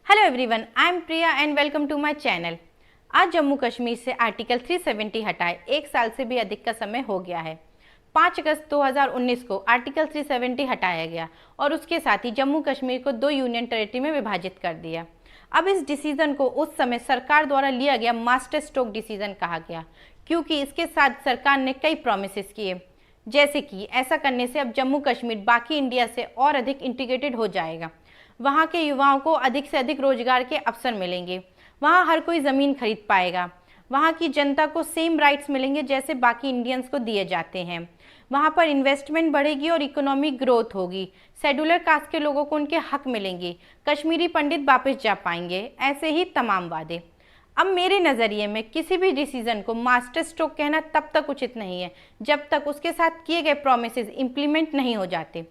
Hello everyone, I am Priya and welcome to my channel. आज जम्मू कश्मीर से article 370 हटाए 1 साल से भी अधिक का समय हो गया है। 5 अगस्त 2019 को आर्टिकल 370 हटाया गया और उसके साथ ही जम्मू कश्मीर को 2 यूनियन टेरिटरी में विभाजित कर दिया। अब इस डिसीजन को उस समय सरकार द्वारा लिया गया मास्टर स्ट्रोक डिसीजन कहा गया, क्योंकि इसके साथ सरकार ने कई प्रॉमिसेस किए, जैसे कि ऐसा करने से अब जम्मू कश्मीर बाकी इंडिया से और अधिक इंटीग्रेटेड हो जाएगा। वहाँ के युवाओं को अधिक से अधिक रोजगार के अवसर मिलेंगे, वहाँ हर कोई ज़मीन खरीद पाएगा, वहाँ की जनता को सेम राइट्स मिलेंगे जैसे बाकी इंडियंस को दिए जाते हैं, वहाँ पर इन्वेस्टमेंट बढ़ेगी और इकोनॉमिक ग्रोथ होगी, शेड्यूलर कास्ट के लोगों को उनके हक मिलेंगे, कश्मीरी पंडित वापस जा पाएंगे, ऐसे ही तमाम वादे। अब मेरे नज़रिए में किसी भी डिसीजन को मास्टर स्ट्रोक कहना तब तक उचित नहीं है जब तक उसके साथ किए गए प्रोमिसेस इम्प्लीमेंट नहीं हो जाते।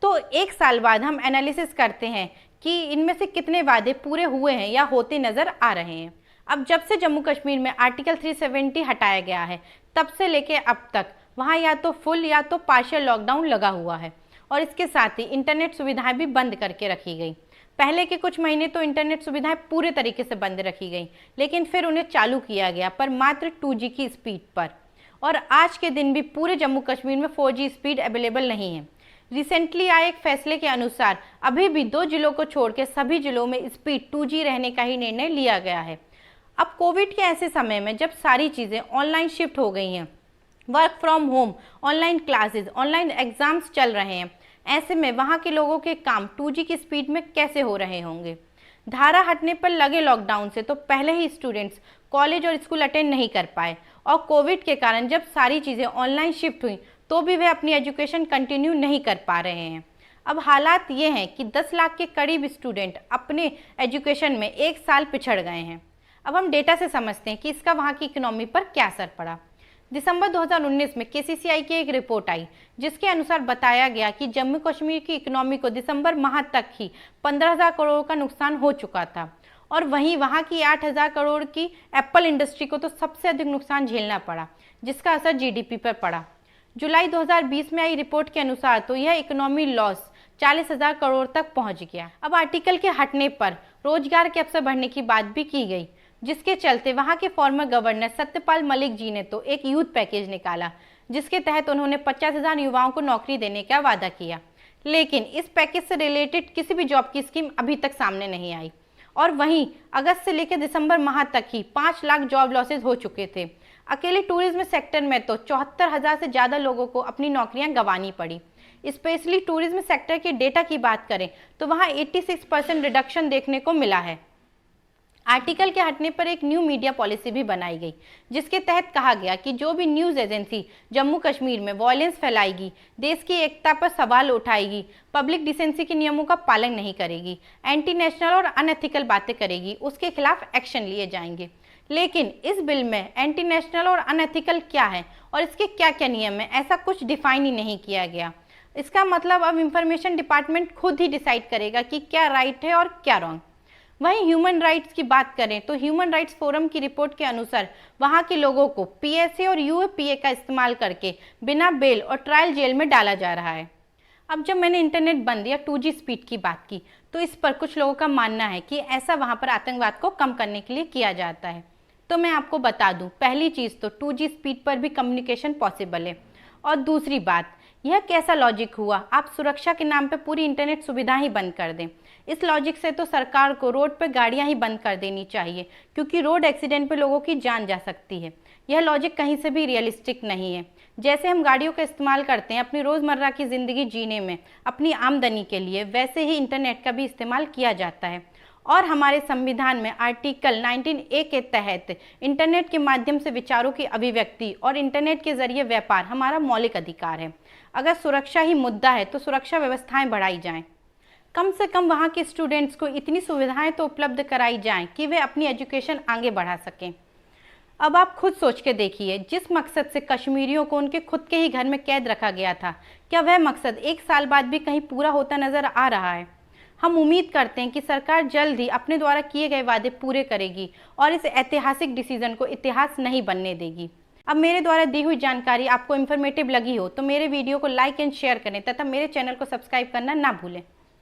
तो 1 साल बाद हम एनालिसिस करते हैं कि इनमें से कितने वादे पूरे हुए हैं या होते नज़र आ रहे हैं। अब जब से जम्मू कश्मीर में आर्टिकल 370 हटाया गया है तब से लेके अब तक वहाँ या तो फुल या तो पार्शियल लॉकडाउन लगा हुआ है और इसके साथ ही इंटरनेट सुविधाएं भी बंद करके रखी गई। पहले के कुछ महीने तो इंटरनेट सुविधाएं पूरे तरीके से बंद रखी गई, लेकिन फिर उन्हें चालू किया गया, पर मात्र 2G की स्पीड पर। और आज के दिन भी पूरे जम्मू कश्मीर में 4G स्पीड अवेलेबल नहीं है। रिसेंटली आए एक फैसले के अनुसार अभी भी 2 जिलों को छोड़ के सभी जिलों में स्पीड 2G रहने का ही निर्णय लिया गया है। अब कोविड के ऐसे समय में जब सारी चीज़ें ऑनलाइन शिफ्ट हो गई हैं, work from home, online classes, online exams चल रहे हैं, ऐसे में वहाँ के लोगों के काम 2G की स्पीड में कैसे हो रहे होंगे। धारा हटने पर लगे लॉकडाउन से तो पहले ही स्टूडेंट्स कॉलेज और स्कूल अटेंड नहीं कर पाए, और कोविड के कारण जब सारी चीज़ें ऑनलाइन शिफ्ट हुई तो भी वे अपनी एजुकेशन कंटिन्यू नहीं कर पा रहे हैं। अब हालात ये हैं कि 10 लाख के करीब स्टूडेंट अपने एजुकेशन में 1 साल पिछड़ गए हैं। अब हम डेटा से समझते हैं कि इसका वहाँ की इकोनॉमी पर क्या असर पड़ा। दिसंबर 2019 में KCCI की एक रिपोर्ट आई जिसके अनुसार बताया गया कि जम्मू कश्मीर की इकोनॉमी को दिसंबर माह तक ही 15,000 करोड़ का नुकसान हो चुका था, और वहीं वहाँ की 8,000 करोड़ की एप्पल इंडस्ट्री को तो सबसे अधिक नुकसान झेलना पड़ा, जिसका असर GDP पर पड़ा। जुलाई 2020 में आई रिपोर्ट के अनुसार तो यह इकोनॉमी लॉस 40,000 करोड़ तक पहुंच गया। अब आर्टिकल के हटने पर रोजगार के अवसर बढ़ने की बात भी की गई, जिसके चलते वहां के फॉर्मर गवर्नर सत्यपाल मलिक जी ने तो एक यूथ पैकेज निकाला, जिसके तहत उन्होंने 50,000 युवाओं को नौकरी देने का वादा किया। लेकिन इस पैकेज से रिलेटेड किसी भी जॉब की स्कीम अभी तक सामने नहीं आई, और वहीं अगस्त से लेकर दिसंबर माह तक ही 5 लाख जॉब लॉसेज हो चुके थे। अकेले टूरिज्म सेक्टर में तो 74,000 से ज़्यादा लोगों को अपनी नौकरियां गंवानी पड़ी। स्पेशली टूरिज्म सेक्टर के डेटा की बात करें तो वहां 86% रिडक्शन देखने को मिला है। आर्टिकल के हटने पर एक न्यू मीडिया पॉलिसी भी बनाई गई, जिसके तहत कहा गया कि जो भी न्यूज़ एजेंसी जम्मू कश्मीर में वॉयलेंस फैलाएगी, देश की एकता पर सवाल उठाएगी, पब्लिक डिसेंसी के नियमों का पालन नहीं करेगी, एंटी नेशनल और अनएथिकल बातें करेगी, उसके खिलाफ एक्शन लिए जाएंगे। लेकिन इस बिल में एंटी नेशनल और अनएथिकल क्या है और इसके क्या क्या नियम है, ऐसा कुछ डिफाइन ही नहीं किया गया। इसका मतलब अब इंफॉर्मेशन डिपार्टमेंट खुद ही डिसाइड करेगा कि क्या राइट है और क्या रॉन्ग। वहीं ह्यूमन राइट्स की बात करें तो ह्यूमन राइट्स फोरम की रिपोर्ट के अनुसार वहां के लोगों को PSA और UAPA का इस्तेमाल करके बिना बेल और ट्रायल जेल में डाला जा रहा है। अब जब मैंने इंटरनेट बंद या 2G स्पीड की बात की तो इस पर कुछ लोगों का मानना है कि ऐसा वहां पर आतंकवाद को कम करने के लिए किया जाता है। तो मैं आपको बता दूं, पहली चीज़ तो 2G स्पीड पर भी कम्युनिकेशन पॉसिबल है, और दूसरी बात, यह कैसा लॉजिक हुआ आप सुरक्षा के नाम पे पूरी इंटरनेट सुविधा ही बंद कर दें। इस लॉजिक से तो सरकार को रोड पर गाड़ियां ही बंद कर देनी चाहिए, क्योंकि रोड एक्सीडेंट पे लोगों की जान जा सकती है। यह लॉजिक कहीं से भी रियलिस्टिक नहीं है। जैसे हम गाड़ियों का इस्तेमाल करते हैं अपनी रोज़मर्रा की ज़िंदगी जीने में अपनी आमदनी के लिए, वैसे ही इंटरनेट का भी इस्तेमाल किया जाता है। और हमारे संविधान में आर्टिकल 19A के तहत इंटरनेट के माध्यम से विचारों की अभिव्यक्ति और इंटरनेट के जरिए व्यापार हमारा मौलिक अधिकार है। अगर सुरक्षा ही मुद्दा है तो सुरक्षा व्यवस्थाएं बढ़ाई जाएं। कम से कम वहाँ के स्टूडेंट्स को इतनी सुविधाएं तो उपलब्ध कराई जाएं कि वे अपनी एजुकेशन आगे बढ़ा सकें। अब आप खुद सोच के देखिए, जिस मकसद से कश्मीरियों को उनके खुद के ही घर में कैद रखा गया था, क्या वह मकसद 1 साल बाद भी कहीं पूरा होता नजर आ रहा है। हम उम्मीद करते हैं कि सरकार जल्द ही अपने द्वारा किए गए वादे पूरे करेगी और इस ऐतिहासिक डिसीजन को इतिहास नहीं बनने देगी। अब मेरे द्वारा दी हुई जानकारी आपको इन्फॉर्मेटिव लगी हो तो मेरे वीडियो को लाइक एंड शेयर करें तथा मेरे चैनल को सब्सक्राइब करना ना भूलें।